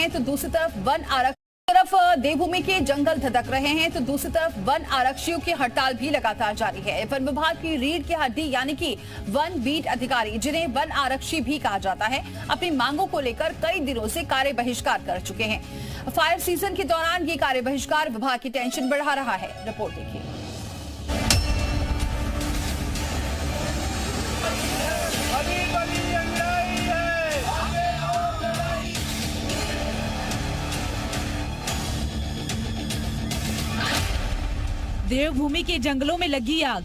हैं तो दूसरी तरफ देवभूमि के जंगल धधक रहे हैं तो दूसरी तरफ वन आरक्षियों की हड़ताल भी लगातार जारी है। वन विभाग की रीढ़ की हड्डी यानी कि वन बीट अधिकारी, जिन्हें वन आरक्षी भी कहा जाता है, अपनी मांगों को लेकर कई दिनों से कार्य बहिष्कार कर चुके हैं। फायर सीजन के दौरान ये कार्य बहिष्कार विभाग की टेंशन बढ़ा रहा है। रिपोर्ट देखिए। देवभूमि के जंगलों में लगी आग।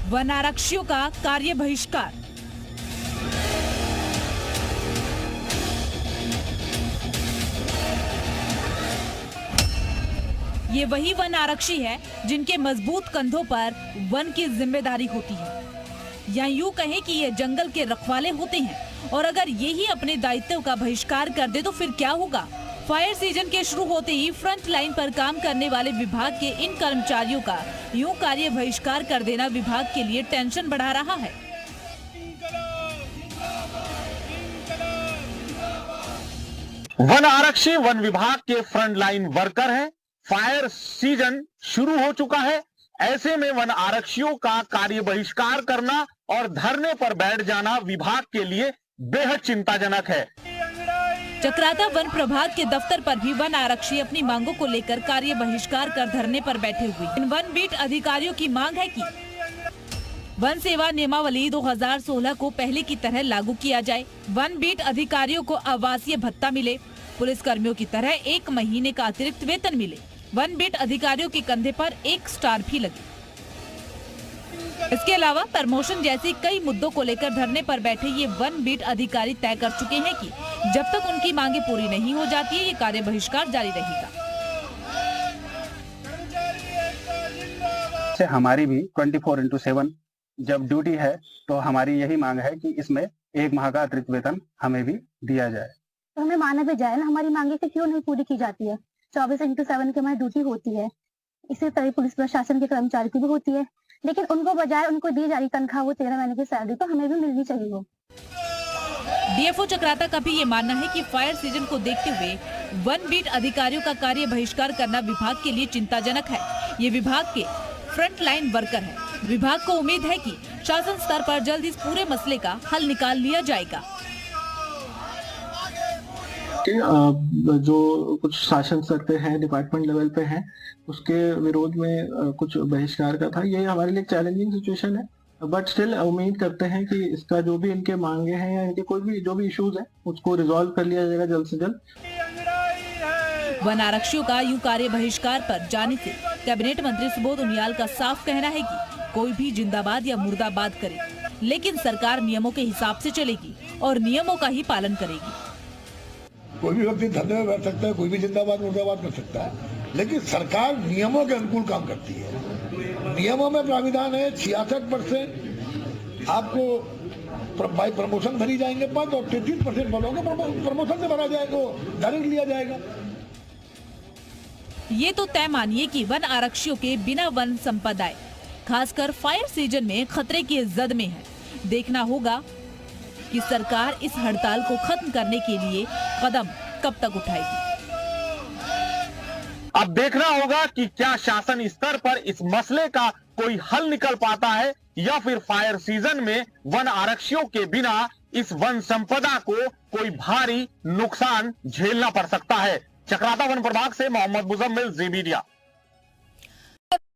वन आरक्षियों का कार्य बहिष्कार। ये वही वन आरक्षी है जिनके मजबूत कंधों पर वन की जिम्मेदारी होती है, या यूं कहें कि ये जंगल के रखवाले होते हैं। और अगर यही अपने दायित्व का बहिष्कार कर दे तो फिर क्या होगा? फायर सीजन के शुरू होते ही फ्रंट लाइन पर काम करने वाले विभाग के इन कर्मचारियों का यूं कार्य बहिष्कार कर देना विभाग के लिए टेंशन बढ़ा रहा है। वन आरक्षी वन विभाग के फ्रंट लाइन वर्कर हैं। फायर सीजन शुरू हो चुका है। ऐसे में वन आरक्षियों का कार्य बहिष्कार करना और धरने पर बैठ जाना विभाग के लिए बेहद चिंताजनक है। चक्राता वन प्रभाग के दफ्तर पर भी वन आरक्षी अपनी मांगों को लेकर कार्य बहिष्कार कर धरने पर बैठे हुए। इन वन बीट अधिकारियों की मांग है कि वन सेवा नियमावली 2016 को पहले की तरह लागू किया जाए। वन बीट अधिकारियों को आवासीय भत्ता मिले, पुलिस कर्मियों की तरह 1 महीने का अतिरिक्त वेतन मिले। वन बीट अधिकारियों के कंधे पर 1 स्टार भी लगे। इसके अलावा प्रमोशन जैसी कई मुद्दों को लेकर धरने पर बैठे ये वन बीट अधिकारी तय कर चुके हैं कि जब तक उनकी मांगे पूरी नहीं हो जाती है, ये कार्य बहिष्कार जारी रहेगा। हमारी भी 24/7 जब ड्यूटी है तो हमारी यही मांग है कि इसमें 1 माह का अतिरिक्त वेतन हमें भी दिया जाए। तो हमें माना भी जाए ना, हमारी मांगे से क्यों नहीं पूरी की जाती है? 24/7 की हमारी ड्यूटी होती है, इसी तरह पुलिस प्रशासन के कर्मचारी की भी होती है, लेकिन उनको बजाय उनको दी जा रही तनख्वाह वो 13 महीने की सैलरी तो हमें भी मिलनी चाहिए। वो डीएफओ चक्राता का भी ये मानना है कि फायर सीजन को देखते हुए वन बीट अधिकारियों का कार्य बहिष्कार करना विभाग के लिए चिंताजनक है। ये विभाग के फ्रंट लाइन वर्कर है। विभाग को उम्मीद है कि शासन स्तर पर जल्द इस पूरे मसले का हल निकाल लिया जाएगा। जो कुछ शासन स्तर पे है, डिपार्टमेंट लेवल पे है, उसके विरोध में कुछ बहिष्कार का था। ये हमारे लिए चैलेंजिंग सिचुएशन है, बट स्टिल उम्मीद करते हैं कि इसका जो भी इनके मांगे हैं या इनके कोई भी जो भी इश्यूज है उसको रिजॉल्व कर लिया जाएगा जल्द से जल्द। वन आरक्षियों का यूं कार्य बहिष्कार पर जाने से कैबिनेट मंत्री सुबोध उनियाल का साफ कहना है कि कोई भी जिंदाबाद या मुर्दाबाद करे, लेकिन सरकार नियमों के हिसाब से चलेगी और नियमों का ही पालन करेगी। कोई भी व्यक्ति धरने में बैठ सकता है, कोई भी जिंदाबाद मुर्दाबाद कर सकता है, लेकिन सरकार नियमों के अनुकूल काम करती है। नियमों में प्राविधान है 66% आपको बाई प्रमोशन भरी जाएंगे पद और 33% पदों को प्रमोशन से भरा जाएगा, डायरेक्ट लिया जाएगा। ये तो तय मानिए कि वन आरक्षियों के बिना वन संपदाएं खासकर फायर सीजन में खतरे की जद में है। देखना होगा कि सरकार इस हड़ताल को खत्म करने के लिए कदम कब तक उठाएगी। अब देखना होगा कि क्या शासन स्तर पर इस मसले का कोई हल निकल पाता है या फिर फायर सीजन में वन आरक्षियों के बिना इस वन संपदा को कोई भारी नुकसान झेलना पड़ सकता है। चक्राता वन प्रभाग से मोहम्मद मुजम्मिल, जी मीडिया।